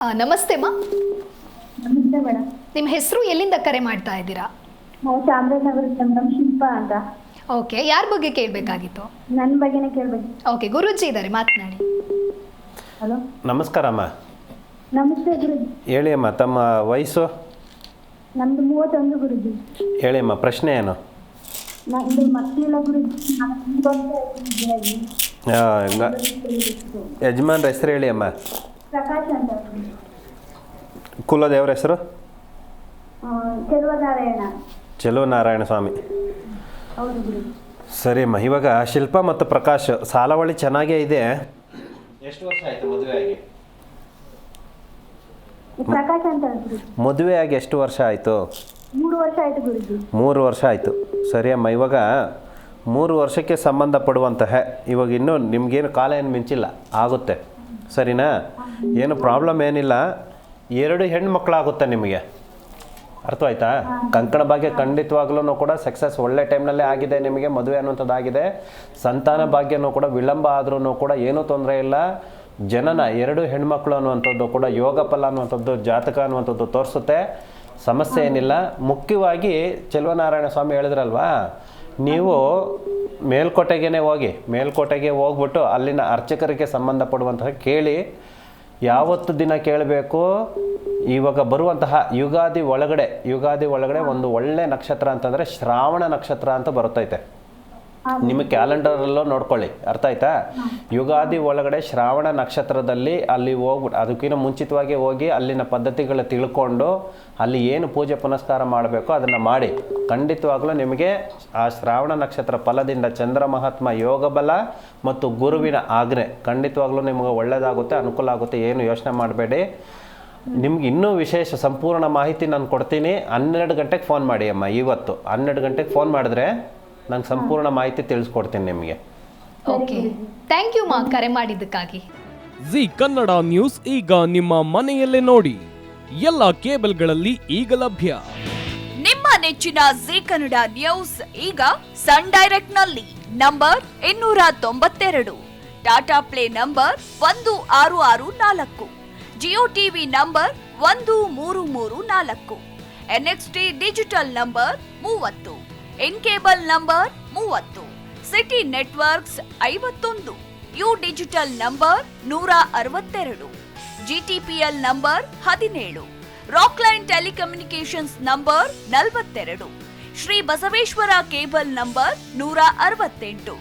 ನಮಸ್ತೆ ಮಾ. ನಮಸ್ತೆ ಮೇಡಮ್. ನಿಮ್ಮ ಹೆಸರು, ಎಲ್ಲಿಂದ ಕರೆ ಮಾಡ್ತಾ ಇದ್ದೀರಾ? ನಾವು ಚಾಮರಾಜನಗರದಿಂದ ಮೇಡಮ್, ಶಿಲ್ಪಾ ಅಂತ. ಓಕೆ, ಯಾರ ಬಗ್ಗೆ ಕೇಳಬೇಕಾಗಿತ್ತು? ನನ್ನ ಬಗ್ಗೆನೇ ಕೇಳಬೇಕು. ಓಕೆ, ಗುರೂಜಿ ಇದ್ದಾರೆ, ಮಾತನಾಡಿ. ಹಲೋ, ನಮಸ್ಕಾರ ಅಮ್ಮ. ನಮಸ್ತೆ ಗುರುಜಿ. ಹೇಳಿ ಅಮ್ಮ, ತಮ್ಮ ವಯಸ್ಸು? ನಮ್ದು 31 ಗುರುಜಿ. ಹೇಳಿ ಅಮ್ಮ, ಪ್ರಶ್ನೆ ಏನು? ನಮ್ದು ಮಕ್ಕಳಿಲ್ಲ ಗುರುಜಿ. ಯಜಮಾನ್ರ ಹೆಸರು ಹೇಳಿ ಅಮ್ಮ. ಪ್ರಕಾಶ್ ಅಂತ. ಕುಲದೇವ್ರ ಹೆಸರು? ಚೆಲುವನಾರಾಯಣ. ಚೆಲುವನಾರಾಯಣ ಸ್ವಾಮಿ. ಹೌದು ಗುರುಜಿ. ಸರಿ ಅಮ್ಮ, ಇವಾಗ ಶಿಲ್ಪ ಮತ್ತು ಪ್ರಕಾಶ್ ಸಾಲವಳಿ ಚೆನ್ನಾಗೇ ಇದೆ. ಎಷ್ಟು ವರ್ಷ ಆಯಿತು ಮದುವೆ ಆಗಿ? ಪ್ರಕಾಶ್ ಅಂತ ಗುರುಜಿ. ಮದುವೆ ಆಗಿ ಎಷ್ಟು ವರ್ಷ ಆಯಿತು? 3 ವರ್ಷ ಆಯ್ತು ಗುರುಜಿ. 3 ವರ್ಷ ಆಯಿತು. ಸರಿ ಅಮ್ಮ, ಇವಾಗ 3 ವರ್ಷಕ್ಕೆ ಸಂಬಂಧಪಡುವಂತಹ, ಇವಾಗ ಇನ್ನೂ ನಿಮಗೇನು ಕಾಲ ಏನು ಮಿಂಚಿಲ್ಲ, ಆಗುತ್ತೆ. ಸರಿನಾ? ಏನು ಪ್ರಾಬ್ಲಮ್ ಏನಿಲ್ಲ. 2 ಹೆಣ್ಮಕ್ಳಾಗುತ್ತೆ ನಿಮಗೆ. ಅರ್ಥವಾಯ್ತಾ? ಕಂಕಣ ಭಾಗ್ಯ ಖಂಡಿತವಾಗ್ಲೂ ಕೂಡ ಸಕ್ಸಸ್ ಒಳ್ಳೆ ಟೈಮ್ನಲ್ಲೇ ಆಗಿದೆ ನಿಮಗೆ. ಮದುವೆ ಅನ್ನುವಂಥದ್ದಾಗಿದೆ. ಸಂತಾನ ಭಾಗ್ಯನೂ ಕೂಡ ವಿಳಂಬ ಆದ್ರೂ ಕೂಡ ಏನೂ ತೊಂದರೆ ಇಲ್ಲ. ಜನನ 2 ಹೆಣ್ಮಕ್ಳು ಅನ್ನುವಂಥದ್ದು ಕೂಡ ಯೋಗ ಫಲ ಅನ್ನುವಂಥದ್ದು, ಜಾತಕ ಅನ್ನುವಂಥದ್ದು ತೋರಿಸುತ್ತೆ. ಸಮಸ್ಯೆ ಏನಿಲ್ಲ. ಮುಖ್ಯವಾಗಿ ಚೆಲುವನಾರಾಯಣ ಸ್ವಾಮಿ ಹೇಳಿದ್ರಲ್ವಾ, ನೀವು ಮೇಲ್ಕೋಟೆಗೆ ಹೋಗ್ಬಿಟ್ಟು ಅಲ್ಲಿನ ಅರ್ಚಕರಿಗೆ ಸಂಬಂಧಪಡುವಂತಹ ಕೇಳಿ. ಯಾವತ್ತು ದಿನ ಕೇಳಬೇಕು? ಇವಾಗ ಬರುವಂತಹ ಯುಗಾದಿ ಒಳಗಡೆ ಒಂದು ಒಳ್ಳೆ ನಕ್ಷತ್ರ ಅಂತಂದರೆ ಶ್ರಾವಣ ನಕ್ಷತ್ರ ಅಂತ ಬರುತ್ತೈತೆ. ನಿಮ್ಮ ಕ್ಯಾಲೆಂಡರಲ್ಲೂ ನೋಡ್ಕೊಳ್ಳಿ. ಅರ್ಥ ಆಯ್ತಾ? ಯುಗಾದಿ ಒಳಗಡೆ ಶ್ರಾವಣ ನಕ್ಷತ್ರದಲ್ಲಿ ಅಲ್ಲಿ ಹೋಗ್ಬಿಟ್ಟು, ಅದಕ್ಕಿಂತ ಮುಂಚಿತವಾಗಿ ಹೋಗಿ ಅಲ್ಲಿನ ಪದ್ಧತಿಗಳು ತಿಳ್ಕೊಂಡು ಅಲ್ಲಿ ಏನು ಪೂಜೆ ಪುನಸ್ಕಾರ ಮಾಡಬೇಕು ಅದನ್ನು ಮಾಡಿ. ಖಂಡಿತವಾಗ್ಲೂ ನಿಮಗೆ ಆ ಶ್ರಾವಣ ನಕ್ಷತ್ರ ಫಲದಿಂದ ಚಂದ್ರ ಮಹಾತ್ಮ ಯೋಗ ಬಲ ಮತ್ತು ಗುರುವಿನ ಆಜ್ಞೆ ಖಂಡಿತವಾಗ್ಲೂ ನಿಮಗೆ ಒಳ್ಳೆಯದಾಗುತ್ತೆ, ಅನುಕೂಲ ಆಗುತ್ತೆ. ಏನು ಯೋಚನೆ ಮಾಡಬೇಡಿ. ನಿಮ್ಗೆ ಇನ್ನೂ ವಿಶೇಷ ಸಂಪೂರ್ಣ ಮಾಹಿತಿ ನಾನು ಕೊಡ್ತೀನಿ. 12 ಗಂಟೆಗೆ ಫೋನ್ ಮಾಡಿ ಅಮ್ಮ. ಇವತ್ತು 12 ಗಂಟೆಗೆ ಫೋನ್ ಮಾಡಿದ್ರೆ ನಾನು ಸಂಪೂರ್ಣ ಮಾಹಿತಿ ತಿಳಿಸ್ಕೊಡ್ತೀನಿ ನಿಮಗೆ. ಓಕೆ, ಥ್ಯಾಂಕ್ ಯು ಮಾ, ಕರೆ ಮಾಡಿದ್ದಕ್ಕಾಗಿ. ಜಿ ಕನ್ನಡ ನ್ಯೂಸ್ ಈಗ ನಿಮ್ಮ ಮನೆಯಲ್ಲೇ ನೋಡಿ. ಎಲ್ಲ ಕೇಬಲ್ಗಳಲ್ಲಿ ಈಗ ಲಭ್ಯ. ನಿಮ್ಮ ನೆಚ್ಚಿನ ಜಿ ಕನ್ನಡ ನ್ಯೂಸ್ ಈಗ ಸನ್ ಡೈರೆಕ್ಟ್ ನಲ್ಲಿ number 292, Tata Play number 1664, Jio TV number 1334, NXT digital number 30, In cable number 30, City networks 51, U digital number 162, GTPL number 17, Rockline telecommunications number 42, Shri Basaveshwara cable number 168,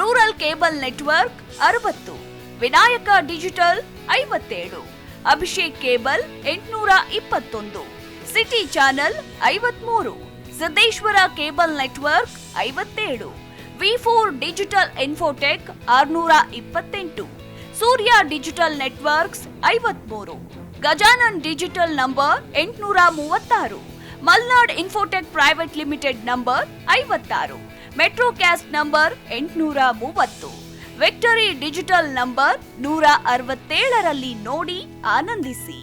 rural cable network 60, Vinayaka digital 57, Abhishek cable 821, city channel 53, Siddeshwara cable network 57, ವಿ4 digital Infotech 628, Surya digital networks 53, Gajanan digital number 836, Malnad Infotech private limited number 56, Metrocast number 830, Victory digital number 167ರಲ್ಲಿ ನೋಡಿ ಆನಂದಿಸಿ.